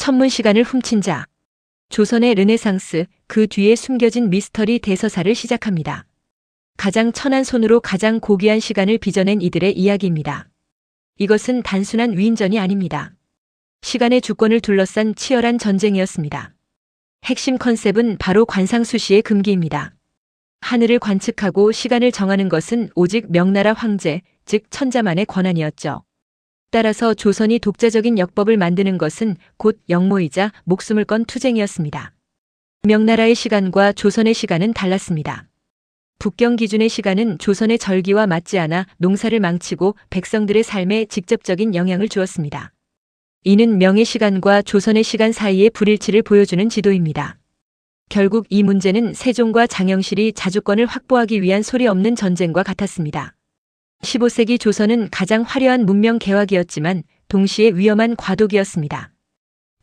천문 시간을 훔친 자. 조선의 르네상스, 그 뒤에 숨겨진 미스터리 대서사를 시작합니다. 가장 천한 손으로 가장 고귀한 시간을 빚어낸 이들의 이야기입니다. 이것은 단순한 위인전이 아닙니다. 시간의 주권을 둘러싼 치열한 전쟁이었습니다. 핵심 컨셉은 바로 관상수시의 금기입니다. 하늘을 관측하고 시간을 정하는 것은 오직 명나라 황제, 즉 천자만의 권한이었죠. 따라서 조선이 독자적인 역법을 만드는 것은 곧 역모이자 목숨을 건 투쟁이었습니다. 명나라의 시간과 조선의 시간은 달랐습니다. 북경 기준의 시간은 조선의 절기와 맞지 않아 농사를 망치고 백성들의 삶에 직접적인 영향을 주었습니다. 이는 명의 시간과 조선의 시간 사이의 불일치를 보여주는 지도입니다. 결국 이 문제는 세종과 장영실이 자주권을 확보하기 위한 소리 없는 전쟁과 같았습니다. 15세기 조선은 가장 화려한 문명 개화기였지만 동시에 위험한 과도기였습니다.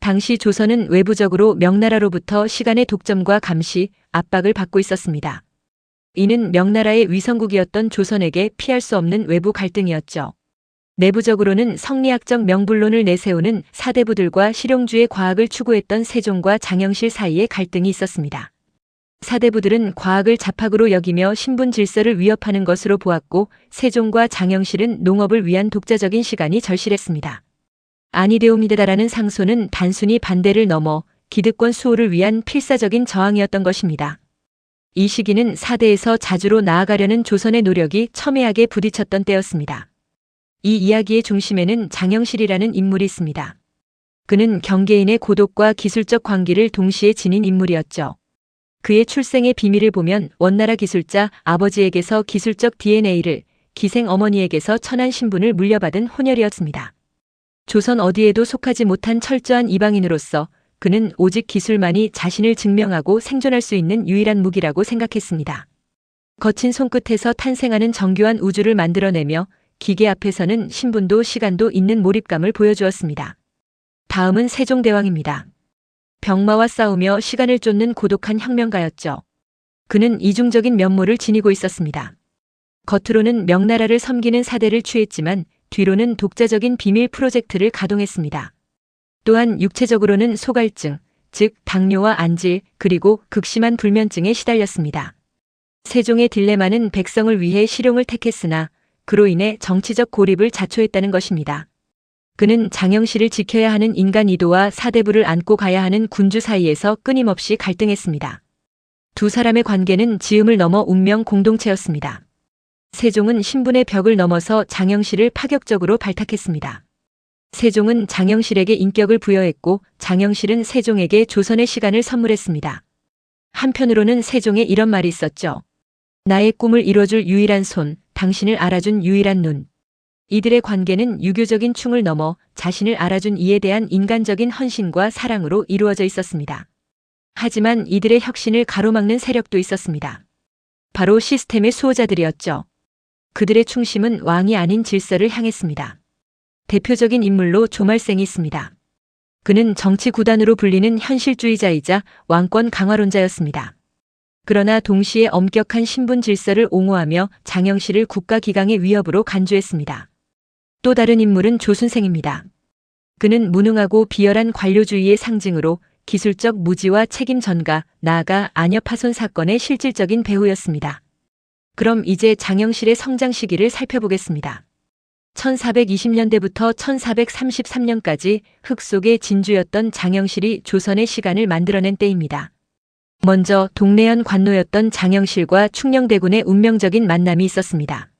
당시 조선은 외부적으로 명나라로부터 시간의 독점과 감시, 압박을 받고 있었습니다. 이는 명나라의 위성국이었던 조선에게 피할 수 없는 외부 갈등이었죠. 내부적으로는 성리학적 명분론을 내세우는 사대부들과 실용주의 과학을 추구했던 세종과 장영실 사이에 갈등이 있었습니다. 사대부들은 과학을 잡학으로 여기며 신분 질서를 위협하는 것으로 보았고 세종과 장영실은 농업을 위한 독자적인 시간이 절실했습니다. 아니되옵니다라는 상소는 단순히 반대를 넘어 기득권 수호를 위한 필사적인 저항이었던 것입니다. 이 시기는 사대에서 자주로 나아가려는 조선의 노력이 첨예하게 부딪혔던 때였습니다. 이 이야기의 중심에는 장영실이라는 인물이 있습니다. 그는 경계인의 고독과 기술적 광기를 동시에 지닌 인물이었죠. 그의 출생의 비밀을 보면 원나라 기술자 아버지에게서 기술적 DNA를, 기생 어머니에게서 천한 신분을 물려받은 혼혈이었습니다. 조선 어디에도 속하지 못한 철저한 이방인으로서 그는 오직 기술만이 자신을 증명하고 생존할 수 있는 유일한 무기라고 생각했습니다. 거친 손끝에서 탄생하는 정교한 우주를 만들어내며 기계 앞에서는 신분도 시간도 있는 몰입감을 보여주었습니다. 다음은 세종대왕입니다. 병마와 싸우며 시간을 쫓는 고독한 혁명가였죠. 그는 이중적인 면모를 지니고 있었습니다. 겉으로는 명나라를 섬기는 사대를 취했지만 뒤로는 독자적인 비밀 프로젝트를 가동했습니다. 또한 육체적으로는 소갈증, 즉 당뇨와 안질, 그리고 극심한 불면증에 시달렸습니다. 세종의 딜레마는 백성을 위해 실용을 택했으나 그로 인해 정치적 고립을 자초했다는 것입니다. 그는 장영실을 지켜야 하는 인간 이도와 사대부를 안고 가야 하는 군주 사이에서 끊임없이 갈등했습니다. 두 사람의 관계는 지음을 넘어 운명 공동체였습니다. 세종은 신분의 벽을 넘어서 장영실을 파격적으로 발탁했습니다. 세종은 장영실에게 인격을 부여했고 장영실은 세종에게 조선의 시간을 선물했습니다. 한편으로는 세종에 이런 말이 있었죠. 나의 꿈을 이뤄줄 유일한 손, 당신을 알아준 유일한 눈. 이들의 관계는 유교적인 충을 넘어 자신을 알아준 이에 대한 인간적인 헌신과 사랑으로 이루어져 있었습니다. 하지만 이들의 혁신을 가로막는 세력도 있었습니다. 바로 시스템의 수호자들이었죠. 그들의 충심은 왕이 아닌 질서를 향했습니다. 대표적인 인물로 조말생이 있습니다. 그는 정치 구단으로 불리는 현실주의자이자 왕권 강화론자였습니다. 그러나 동시에 엄격한 신분 질서를 옹호하며 장영실을 국가기강의 위협으로 간주했습니다. 또 다른 인물은 조순생입니다. 그는 무능하고 비열한 관료주의의 상징으로 기술적 무지와 책임 전가, 나아가 아녀 파손 사건의 실질적인 배후였습니다. 그럼 이제 장영실의 성장 시기를 살펴보겠습니다. 1420년대부터 1433년까지 흙 속의 진주였던 장영실이 조선의 시간을 만들어낸 때입니다. 먼저 동래현 관노였던 장영실과 충녕대군의 운명적인 만남이 있었습니다.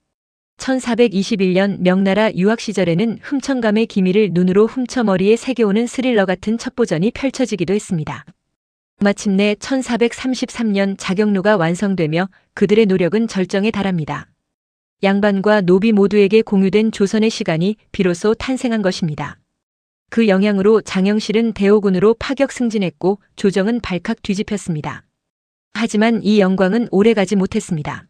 1421년 명나라 유학 시절에는 흠천감의 기미를 눈으로 훔쳐 머리에 새겨오는 스릴러 같은 첩보전이 펼쳐지기도 했습니다. 마침내 1433년 자경로가 완성되며 그들의 노력은 절정에 달합니다. 양반과 노비 모두에게 공유된 조선의 시간이 비로소 탄생한 것입니다. 그 영향으로 장영실은 대오군으로 파격 승진했고 조정은 발칵 뒤집혔습니다. 하지만 이 영광은 오래가지 못했습니다.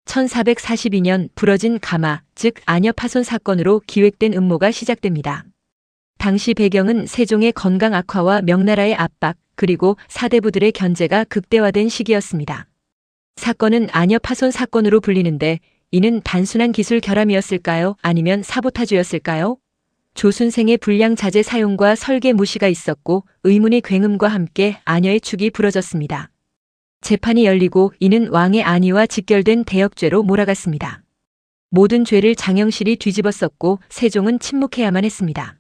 1442년 부러진 가마, 즉 아녀 파손 사건으로 기획된 음모가 시작됩니다. 당시 배경은 세종의 건강 악화와 명나라의 압박, 그리고 사대부들의 견제가 극대화된 시기였습니다. 사건은 아녀 파손 사건으로 불리는데 이는 단순한 기술 결함이었을까요? 아니면 사보타주였을까요? 조순생의 불량 자재 사용과 설계 무시가 있었고 의문의 굉음과 함께 아녀의 축이 부러졌습니다. 재판이 열리고 이는 왕의 안위와 직결된 대역죄로 몰아갔습니다. 모든 죄를 장영실이 뒤집었었고 세종은 침묵해야만 했습니다.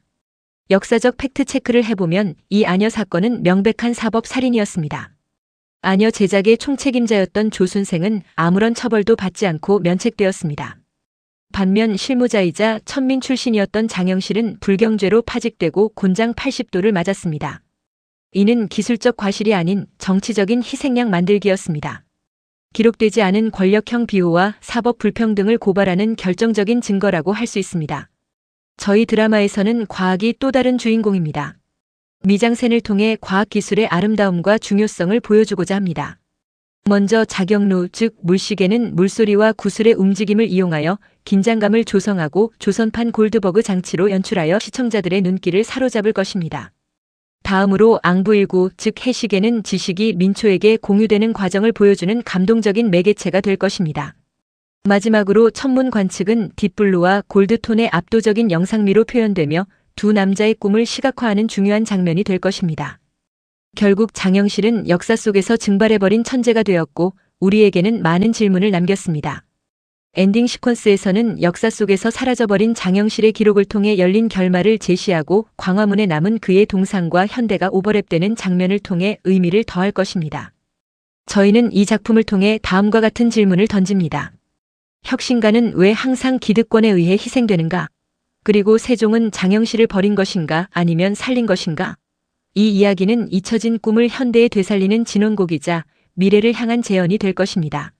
역사적 팩트체크를 해보면 이 아녀 사건은 명백한 사법 살인이었습니다. 아녀 제작의 총책임자였던 조순생은 아무런 처벌도 받지 않고 면책되었습니다. 반면 실무자이자 천민 출신이었던 장영실은 불경죄로 파직되고 곤장 80도를 맞았습니다. 이는 기술적 과실이 아닌 정치적인 희생양 만들기였습니다. 기록되지 않은 권력형 비호와 사법 불평등을 고발하는 결정적인 증거라고 할 수 있습니다. 저희 드라마에서는 과학이 또 다른 주인공입니다. 미장센을 통해 과학기술의 아름다움과 중요성을 보여주고자 합니다. 먼저 작용루, 즉 물시계는 물소리와 구슬의 움직임을 이용하여 긴장감을 조성하고 조선판 골드버그 장치로 연출하여 시청자들의 눈길을 사로잡을 것입니다. 다음으로 앙부일구, 즉 해시계는 지식이 민초에게 공유되는 과정을 보여주는 감동적인 매개체가 될 것입니다. 마지막으로 천문 관측은 딥블루와 골드톤의 압도적인 영상미로 표현되며 두 남자의 꿈을 시각화하는 중요한 장면이 될 것입니다. 결국 장영실은 역사 속에서 증발해버린 천재가 되었고 우리에게는 많은 질문을 남겼습니다. 엔딩 시퀀스에서는 역사 속에서 사라져버린 장영실의 기록을 통해 열린 결말을 제시하고 광화문에 남은 그의 동상과 현대가 오버랩되는 장면을 통해 의미를 더할 것입니다. 저희는 이 작품을 통해 다음과 같은 질문을 던집니다. 혁신가는 왜 항상 기득권에 의해 희생되는가? 그리고 세종은 장영실을 버린 것인가 아니면 살린 것인가? 이 이야기는 잊혀진 꿈을 현대에 되살리는 진원곡이자 미래를 향한 재현이 될 것입니다.